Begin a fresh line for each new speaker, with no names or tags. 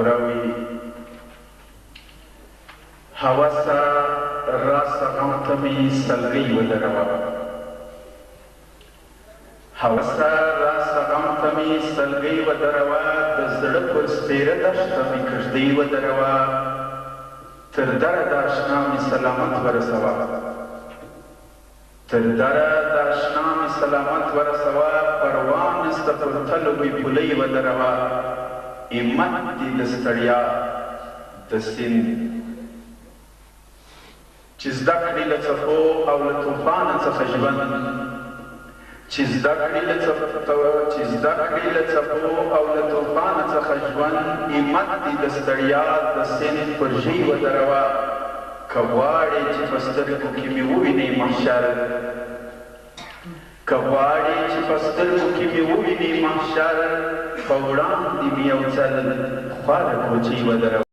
راوي هوسا راس غمتمي سلغي ودروا هوسا راس غمتمي سلغي ودروا دزړه پر سپیره دشته مې کږدۍ ودروا تر دره د اشنا مې سلامت ورسوه تر دره د اشنا مې سلامت ورسوه پروان سته پر تلو مې پولۍ ودروا همت دې د ستړیا د سیند چې زده کړي له څپو او له طوفانه څخه ژوند چې زده کړي له څپو او له طوفانه څخه ژوند همت دې د ستړیا د سیند پر ژۍ ودروه که غواړې چې په سترګو کې مې ووینې محشر که غواړې چې په سترګو کې مې ووینې محشر په وړاندې مې یو ځل خواره کوچۍ ودروه